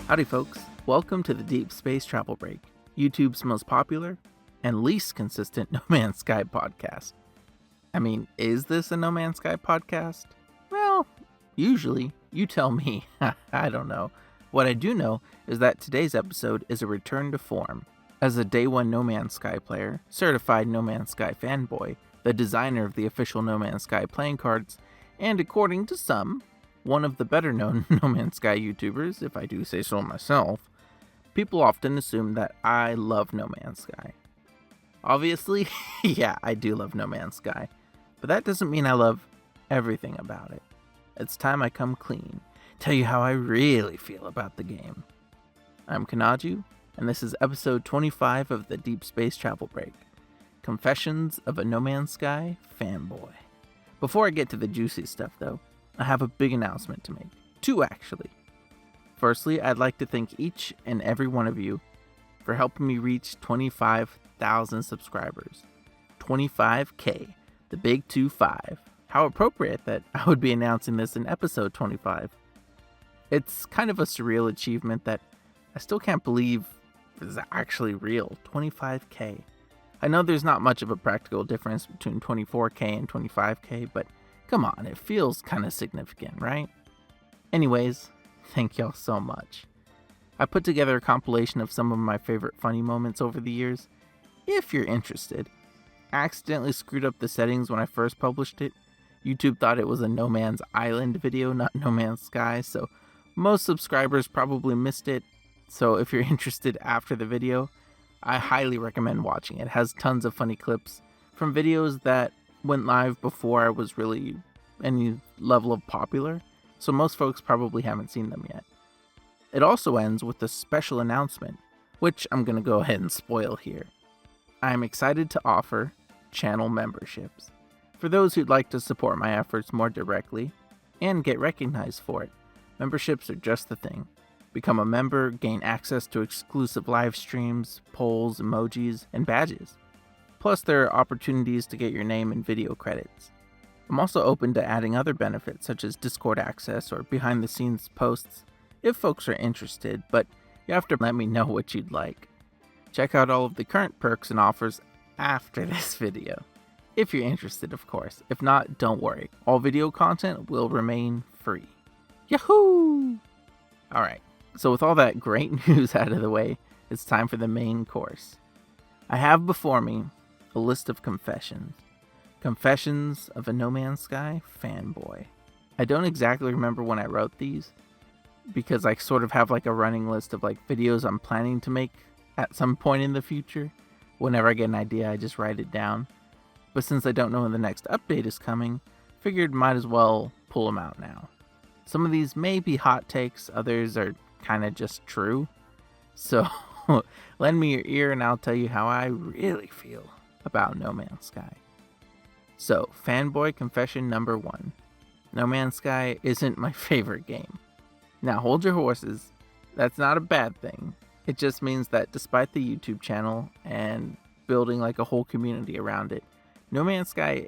Howdy folks, welcome to the Deep Space Travel Break, YouTube's most popular and least consistent No Man's Sky podcast. I mean, is this a No Man's Sky podcast? Well, usually, you tell me. I don't know. What I do know is that today's episode is a return to form. As a day one No Man's Sky player, certified No Man's Sky fanboy, the designer of the official No Man's Sky playing cards, and according to some, one of the better known No Man's Sky YouTubers, if I do say so myself, people often assume that I love No Man's Sky. Obviously, yeah, I do love No Man's Sky, but that doesn't mean I love everything about it. It's time I come clean, tell you how I really feel about the game. I'm Kanaju, and this is episode 25 of the Deep Space Travel Break, Confessions of a No Man's Sky Fanboy. Before I get to the juicy stuff though, I have a big announcement to make. Two, actually. Firstly, I'd like to thank each and every one of you for helping me reach 25,000 subscribers. 25K, the big 25. How appropriate that I would be announcing this in episode 25. It's kind of a surreal achievement that I still can't believe is actually real. 25K. I know there's not much of a practical difference between 24K and 25K, but come on, it feels kind of significant, right? Anyways, thank y'all so much. I put together a compilation of some of my favorite funny moments over the years. If you're interested, I accidentally screwed up the settings when I first published it. YouTube thought it was a No Man's Island video, not No Man's Sky, so most subscribers probably missed it. So if you're interested after the video, I highly recommend watching it. It has tons of funny clips from videos that went live before I was really any level of popular, so most folks probably haven't seen them yet. It also ends with a special announcement, which I'm going to go ahead and spoil here. I'm excited to offer channel memberships for those who'd like to support my efforts more directly and get recognized for it. Memberships are just the thing. Become a member, gain access to exclusive live streams, polls, emojis, and badges. Plus, there are opportunities to get your name in video credits. I'm also open to adding other benefits such as Discord access or behind-the-scenes posts if folks are interested, but you have to let me know what you'd like. Check out all of the current perks and offers after this video. If you're interested, of course. If not, don't worry. All video content will remain free. Yahoo! Alright, so with all that great news out of the way, it's time for the main course. I have before me a list of confessions. Confessions of a No Man's Sky fanboy. I don't exactly remember when I wrote these, because I sort of have like a running list of like videos I'm planning to make at some point in the future. Whenever I get an idea, I just write it down. But since I don't know when the next update is coming, figured might as well pull them out now. Some of these may be hot takes, others are kind of just true. So lend me your ear and I'll tell you how I really feel about No Man's Sky. So, fanboy confession number 1. No Man's Sky isn't my favorite game. Now hold your horses, that's not a bad thing. It just means that despite the YouTube channel and building like a whole community around it, No Man's Sky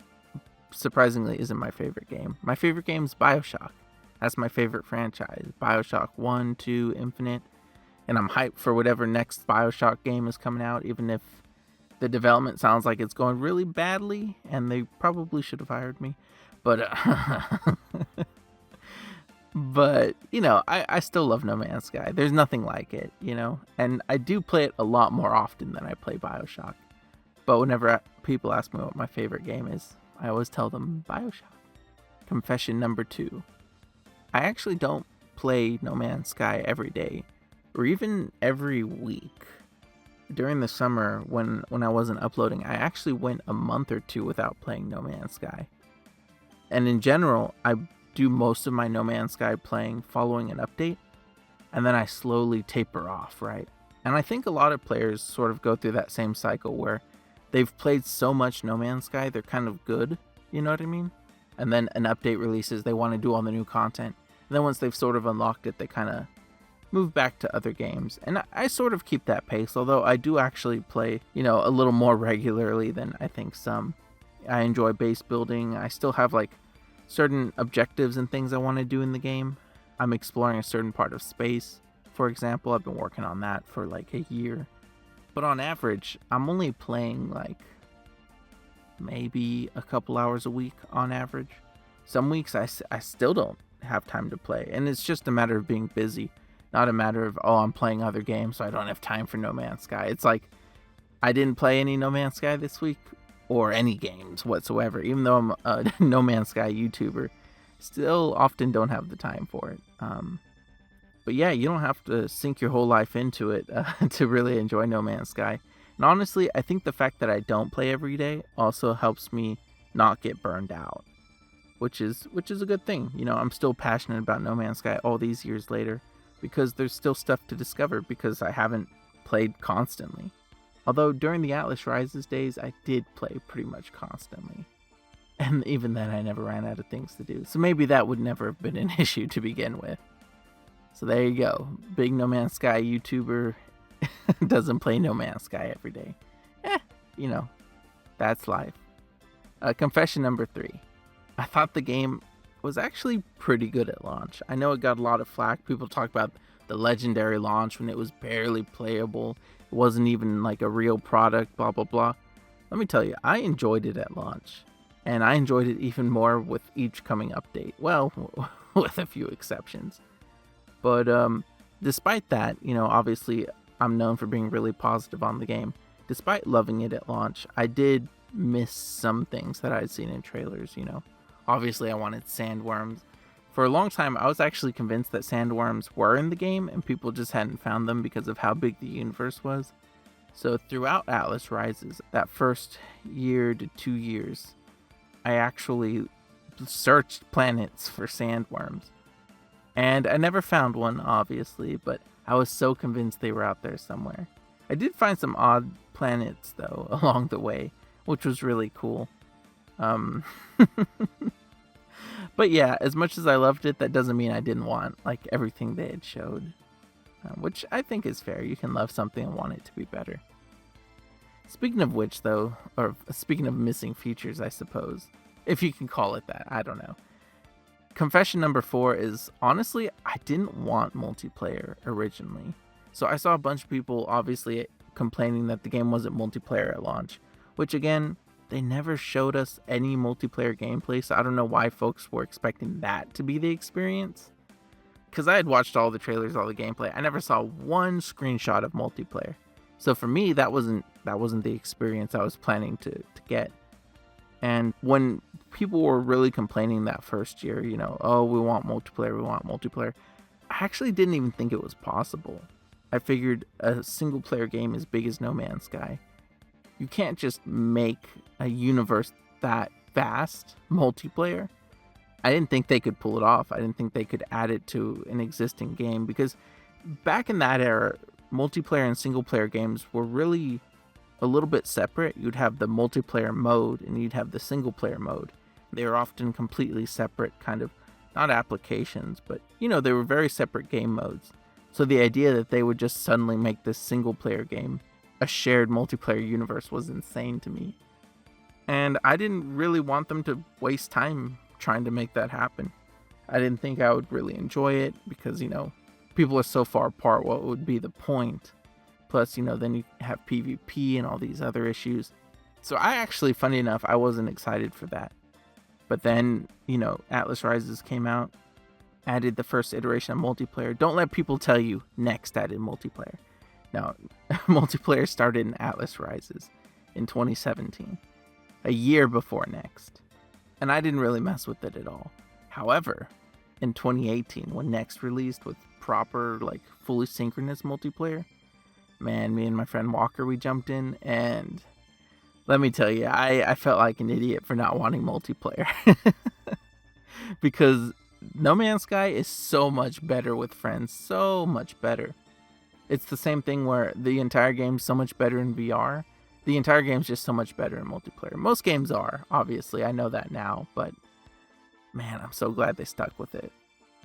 surprisingly isn't my favorite game. My favorite game is BioShock. That's my favorite franchise. BioShock 1, 2, Infinite. And I'm hyped for whatever next BioShock game is coming out, even if the development sounds like it's going really badly, and they probably should have hired me. But, but you know, I still love No Man's Sky. There's nothing like it, you know? And I do play it a lot more often than I play BioShock. But whenever people ask me what my favorite game is, I always tell them BioShock. Confession number 2. I actually don't play No Man's Sky every day, or even every week. During the summer, when I wasn't uploading, I actually went a month or 2 without playing No Man's Sky. And in general, I do most of my No Man's Sky playing following an update, and then I slowly taper off, right? And I think a lot of players sort of go through that same cycle where they've played so much No Man's Sky, they're kind of good, you know what I mean? And then an update releases, they want to do all the new content. And then once they've sort of unlocked it, they kind of move back to other games. And I sort of keep that pace, although I do actually play, you know, a little more regularly than I think some. I enjoy base building. I still have like certain objectives and things I want to do in the game. I'm exploring a certain part of space. for example. I've been working on that for like a year. But on average, I'm only playing like maybe a couple hours a week on average. Some weeks I still don't have time to play. And it's just a matter of being busy. Not a matter of, I'm playing other games, so I don't have time for No Man's Sky. It's like, I didn't play any No Man's Sky this week, or any games whatsoever. Even though I'm a No Man's Sky YouTuber, still often don't have the time for it. But yeah, you don't have to sink your whole life into it to really enjoy No Man's Sky. And honestly, I think the fact that I don't play every day also helps me not get burned out, which is a good thing. I'm still passionate about No Man's Sky all these years later, because there's still stuff to discover because I haven't played constantly. Although during the Atlas Rises days, I did play pretty much constantly. And even then, I never ran out of things to do. So maybe that would never have been an issue to begin with. So there you go. Big No Man's Sky YouTuber doesn't play No Man's Sky every day. That's life. Confession number 3. I thought the game was actually pretty good at launch. I know it got a lot of flack. People talk about the legendary launch when it was barely playable. It wasn't even like a real product, blah, blah, blah. Let me tell you, I enjoyed it at launch. And I enjoyed it even more with each coming update. Well, with a few exceptions. But despite that, obviously I'm known for being really positive on the game. Despite loving it at launch, I did miss some things that I'd seen in trailers, Obviously, I wanted sandworms. For a long time, I was actually convinced that sandworms were in the game, and people just hadn't found them because of how big the universe was. So throughout Atlas Rises, that first year to 2 years, I actually searched planets for sandworms. And I never found one, obviously, but I was so convinced they were out there somewhere. I did find some odd planets, though, along the way, which was really cool. But yeah, as much as I loved it, that doesn't mean I didn't want, like, everything they had showed. Which I think is fair. You can love something and want it to be better. Speaking of which, though, or speaking of missing features, I suppose, if you can call it that, I don't know. Confession number 4 is, honestly, I didn't want multiplayer originally. So I saw a bunch of people obviously complaining that the game wasn't multiplayer at launch, which again, they never showed us any multiplayer gameplay, so I don't know why folks were expecting that to be the experience. Because I had watched all the trailers, all the gameplay, I never saw one screenshot of multiplayer. So for me, that wasn't the experience I was planning to get. And when people were really complaining that first year, we want multiplayer, I actually didn't even think it was possible. I figured a single player game as big as No Man's Sky, you can't just make a universe that vast multiplayer. I didn't think they could pull it off. I didn't think they could add it to an existing game, because back in that era, multiplayer and single player games were really a little bit separate. You'd have the multiplayer mode and you'd have the single player mode. They were often completely separate, kind of, not applications, but they were very separate game modes. So the idea that they would just suddenly make this single player game a shared multiplayer universe was insane to me. And I didn't really want them to waste time trying to make that happen. I didn't think I would really enjoy it because, people are so far apart, what would be the point? Plus, then you have PvP and all these other issues. So I actually, funny enough, I wasn't excited for that. But then, Atlas Rises came out, added the first iteration of multiplayer. Don't let people tell you Next added multiplayer. No, multiplayer started in Atlas Rises in 2017, a year before Next. And I didn't really mess with it at all. However, in 2018, when Next released with proper, fully synchronous multiplayer, man, me and my friend Walker, we jumped in, and let me tell you, I felt like an idiot for not wanting multiplayer. Because No Man's Sky is so much better with friends, so much better. It's the same thing where the entire game's so much better in VR. The entire game's just so much better in multiplayer. Most games are, obviously, I know that now, but man, I'm so glad they stuck with it.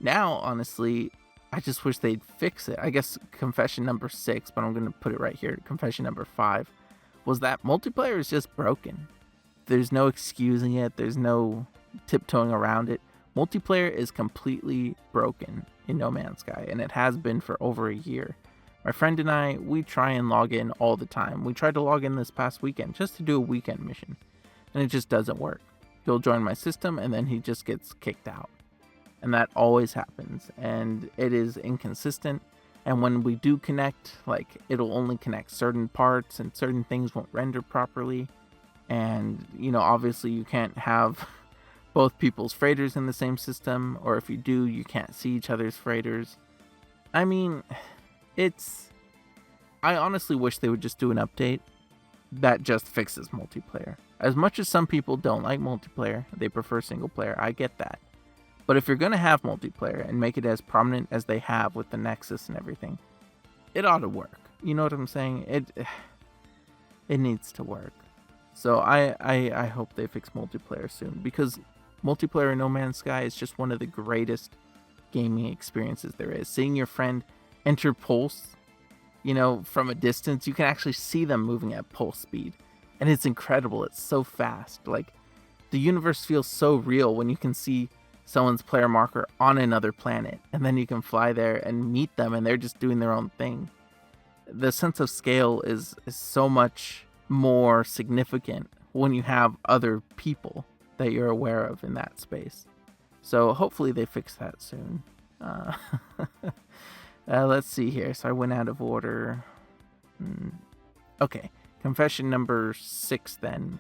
Now, honestly, I just wish they'd fix it. I guess confession number 6, but I'm going to put it right here. Confession number 5 was that multiplayer is just broken. There's no excusing it. There's no tiptoeing around it. Multiplayer is completely broken in No Man's Sky, and it has been for over a year. My friend and I, we try and log in all the time. We tried to log in this past weekend just to do a weekend mission, and it just doesn't work. He'll join my system, and then he just gets kicked out. And that always happens, and it is inconsistent. And when we do connect, like, it'll only connect certain parts, and certain things won't render properly. And, obviously you can't have both people's freighters in the same system, or if you do, you can't see each other's freighters. I mean, I honestly wish they would just do an update that just fixes multiplayer. As much as some people don't like multiplayer, they prefer single player, I get that. But if you're going to have multiplayer and make it as prominent as they have with the Nexus and everything, it ought to work. You know what I'm saying? It needs to work. So I hope they fix multiplayer soon, because multiplayer in No Man's Sky is just one of the greatest gaming experiences there is. Seeing your friend enter pulse, from a distance, you can actually see them moving at pulse speed. And it's incredible. It's so fast. Like, the universe feels so real when you can see someone's player marker on another planet, and then you can fly there and meet them, and they're just doing their own thing. The sense of scale is so much more significant when you have other people that you're aware of in that space. So hopefully they fix that soon. Let's see here. So I went out of order. Okay. Confession number 6 then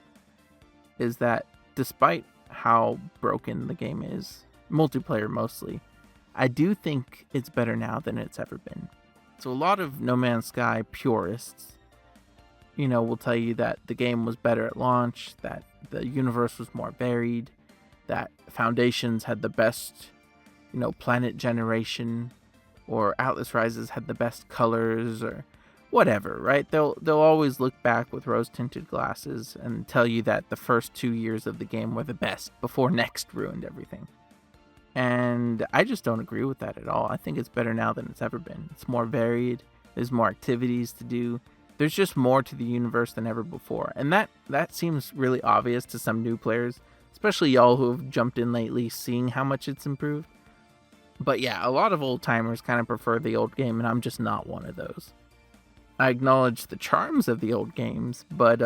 is that despite how broken the game is, multiplayer mostly, I do think it's better now than it's ever been. So a lot of No Man's Sky purists, will tell you that the game was better at launch, that the universe was more varied, that Foundations had the best, planet generation, or Atlas Rises had the best colors, or whatever, right? They'll always look back with rose-tinted glasses and tell you that the first 2 years of the game were the best before Next ruined everything. And I just don't agree with that at all. I think it's better now than it's ever been. It's more varied. There's more activities to do. There's just more to the universe than ever before. And that seems really obvious to some new players, especially y'all who have jumped in lately, seeing how much it's improved. But yeah, a lot of old timers kind of prefer the old game, and I'm just not one of those. I acknowledge the charms of the old games, but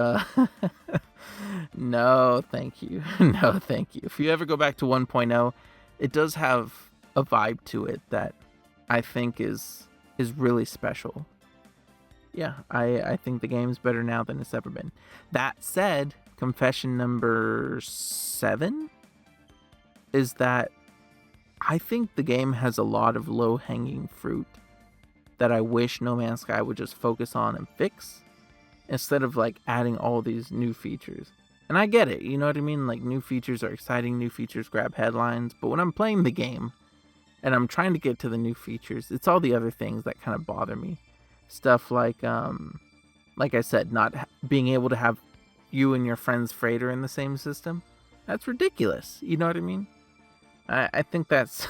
no, thank you. No, thank you. If you ever go back to 1.0, it does have a vibe to it that I think is really special. Yeah, I think the game's better now than it's ever been. That said, confession number 7 is that I think the game has a lot of low-hanging fruit that I wish No Man's Sky would just focus on and fix, instead of like adding all these new features. And I get it, you know what I mean? Like, new features are exciting, new features grab headlines, but when I'm playing the game and I'm trying to get to the new features, it's all the other things that kind of bother me. Stuff like I said, not being able to have you and your friend's freighter in the same system. That's ridiculous, you know what I mean? I think that's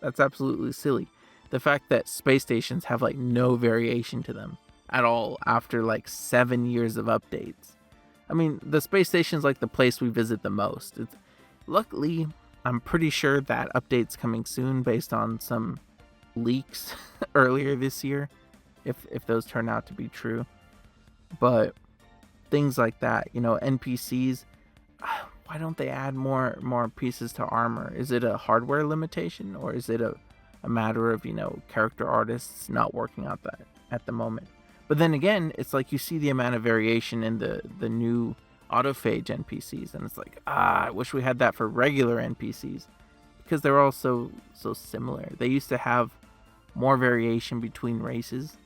absolutely silly. The fact that space stations have like no variation to them at all after like 7 years of updates. I mean, the space station's like the place we visit the most. Luckily, I'm pretty sure that update's coming soon based on some leaks earlier this year, if those turn out to be true. But things like that, NPCs, why don't they add more pieces to armor? Is it a hardware limitation, or is it a matter of, character artists not working out that at the moment? But then again, it's like you see the amount of variation in the new autophage NPCs, and it's like, I wish we had that for regular NPCs, because they're all so similar. They used to have more variation between races,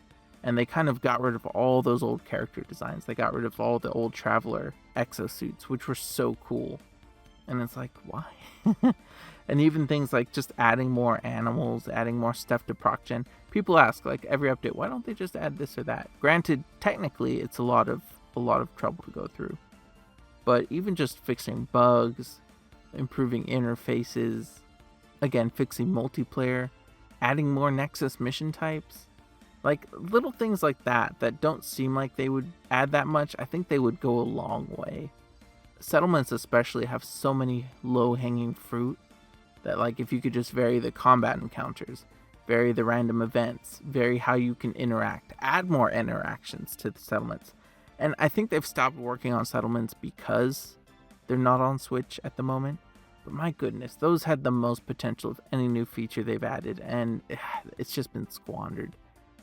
and they kind of got rid of all those old character designs. They got rid of all the old Traveler exosuits, which were so cool. And it's like, why? And even things like just adding more animals, adding more stuff to ProcGen. People ask, like, every update, why don't they just add this or that? Granted, technically, it's a lot of trouble to go through. But even just fixing bugs, improving interfaces, again, fixing multiplayer, adding more Nexus mission types, like little things like that don't seem like they would add that much, I think they would go a long way. Settlements especially have so many low-hanging fruit that, like, if you could just vary the combat encounters, vary the random events, vary how you can interact, add more interactions to the settlements. And I think they've stopped working on settlements because they're not on Switch at the moment. But my goodness, those had the most potential of any new feature they've added, and it's just been squandered.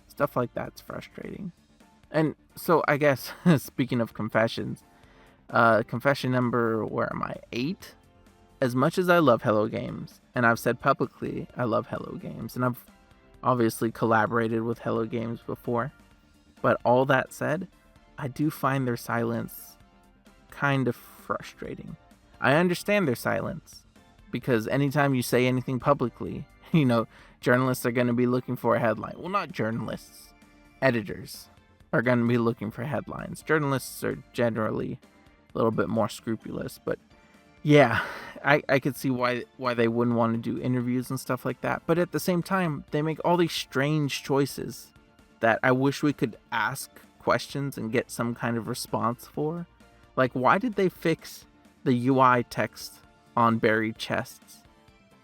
Stuff like that's frustrating. And so I guess, speaking of confessions, confession number, where am I, 8? As much as I love Hello Games, and I've said publicly I love Hello Games, and I've obviously collaborated with Hello Games before, but all that said, I do find their silence kind of frustrating. I understand their silence, because anytime you say anything publicly, journalists are going to be looking for a headline. Well, not journalists, editors are going to be looking for headlines. Journalists are generally a little bit more scrupulous, but yeah, I could see why they wouldn't want to do interviews and stuff like that. But at the same time, they make all these strange choices that I wish we could ask questions and get some kind of response for. Like, why did they fix the UI text on buried chests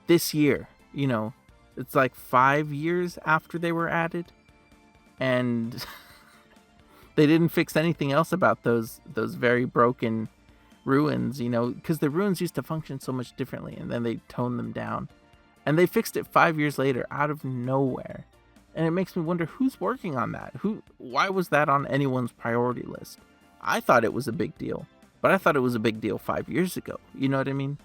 this year? It's like 5 years after they were added, and they didn't fix anything else about those very broken ruins, because the ruins used to function so much differently, and then they toned them down, and they fixed it 5 years later out of nowhere. And it makes me wonder who's working on that. Why was that on anyone's priority list? I thought it was a big deal, but I thought it was a big deal 5 years ago. You know what I mean?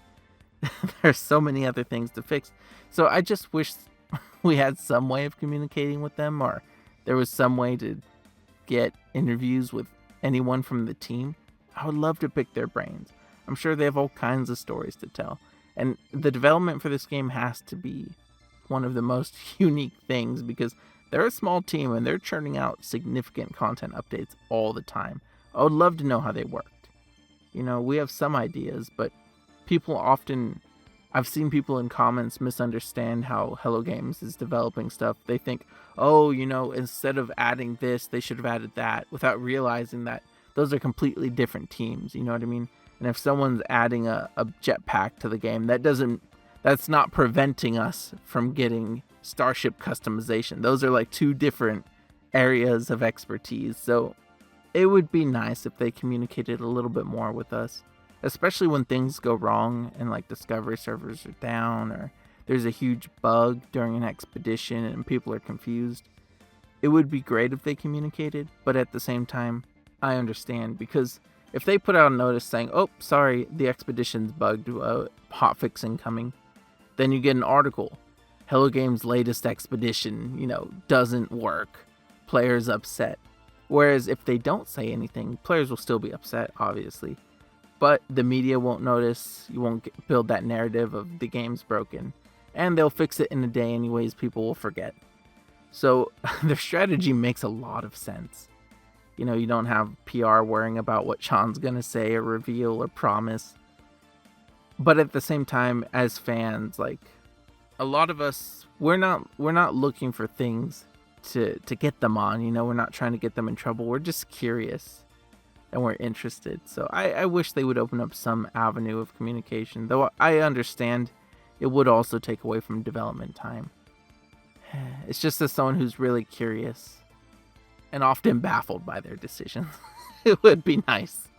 There's so many other things to fix. So I just wish we had some way of communicating with them, or there was some way to get interviews with anyone from the team. I would love to pick their brains. I'm sure they have all kinds of stories to tell. And the development for this game has to be one of the most unique things, because they're a small team and they're churning out significant content updates all the time. I would love to know how they worked. We have some ideas, but I've seen people in comments misunderstand how Hello Games is developing stuff. They think, instead of adding this, they should have added that, without realizing that those are completely different teams. You know what I mean? And if someone's adding a jetpack to the game, that's not preventing us from getting starship customization. Those are like two different areas of expertise. So it would be nice if they communicated a little bit more with us, especially when things go wrong and like Discovery servers are down, or there's a huge bug during an expedition and people are confused. It would be great if they communicated, but at the same time, I understand, because if they put out a notice saying, oh, sorry, the expedition's bugged, hotfix incoming, then you get an article, Hello Games' latest expedition, doesn't work, players upset. Whereas if they don't say anything, players will still be upset, obviously. But the media won't notice, you won't build that narrative of the game's broken, and they'll fix it in a day anyways, people will forget. So their strategy makes a lot of sense. You don't have PR worrying about what Sean's gonna say or reveal or promise. But at the same time, as fans, like, a lot of us, we're not looking for things to get them on, we're not trying to get them in trouble. We're just curious and we're interested. So I wish they would open up some avenue of communication, though I understand it would also take away from development time. It's just as someone who's really curious and often baffled by their decisions, it would be nice.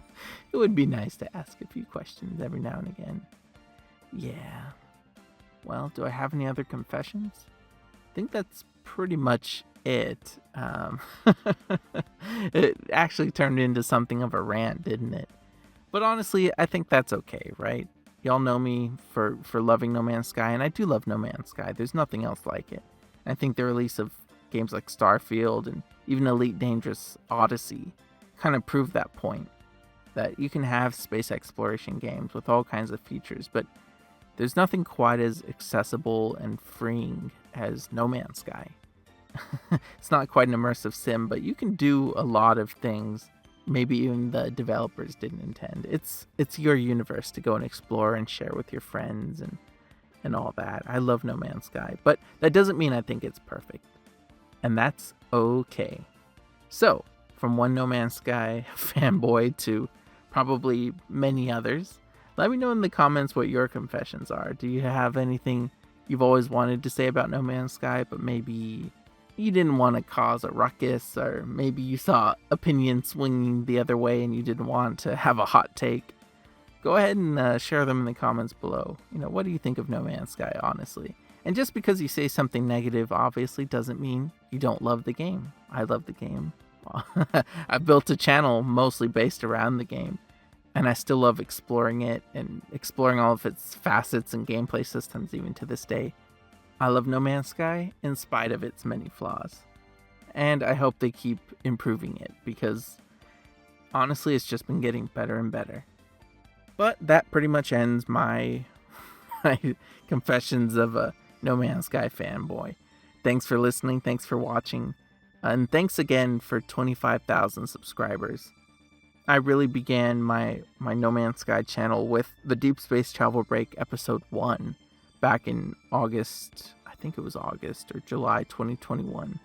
It would be nice to ask a few questions every now and again. Yeah. Well, do I have any other confessions? I think that's pretty much it. It actually turned into something of a rant, didn't it? But honestly, I think that's okay, right? Y'all know me for loving No Man's Sky, and I do love No Man's Sky. There's nothing else like it. I think the release of games like Starfield and even Elite Dangerous Odyssey kind of proved that point, that you can have space exploration games with all kinds of features, but there's nothing quite as accessible and freeing as No Man's Sky. It's not quite an immersive sim, but you can do a lot of things maybe even the developers didn't intend. It's your universe to go and explore and share with your friends and all that. I love No Man's Sky, but that doesn't mean I think it's perfect. And that's okay. So, from one No Man's Sky fanboy to probably many others, let me know in the comments what your confessions are. Do you have anything you've always wanted to say about No Man's Sky, but maybe you didn't want to cause a ruckus, or maybe you saw opinions swinging the other way and you didn't want to have a hot take, go ahead and share them in the comments below. What do you think of No Man's Sky, honestly? And just because you say something negative, obviously, doesn't mean you don't love the game. I love the game. I built a channel mostly based around the game, and I still love exploring it and exploring all of its facets and gameplay systems even to this day. I love No Man's Sky in spite of its many flaws. And I hope they keep improving it, because honestly, it's just been getting better and better. But that pretty much ends my confessions of a No Man's Sky fanboy. Thanks for listening, thanks for watching, and thanks again for 25,000 subscribers. I really began my No Man's Sky channel with the Deep Space Travel Break episode 1 back in August, I think it was August or July 2021.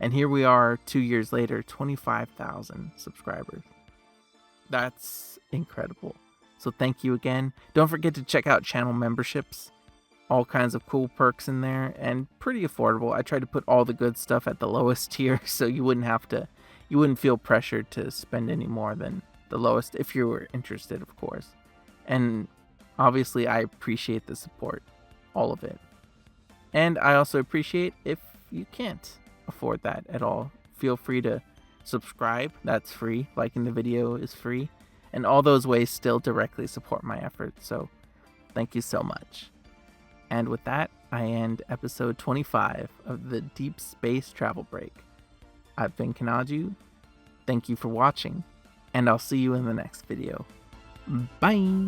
And here we are 2 years later, 25,000 subscribers. That's incredible. So thank you again. Don't forget to check out channel memberships. All kinds of cool perks in there and pretty affordable. I try to put all the good stuff at the lowest tier so you wouldn't feel pressured to spend any more than the lowest if you were interested, of course. And obviously I appreciate the support, all of it. And I also appreciate if you can't afford that at all. Feel free to subscribe, that's free. Liking the video is free. And all those ways still directly support my efforts, so thank you so much. And with that, I end episode 25 of the Deep Space Travel Break. I've been Kanaju, thank you for watching, and I'll see you in the next video. Bye!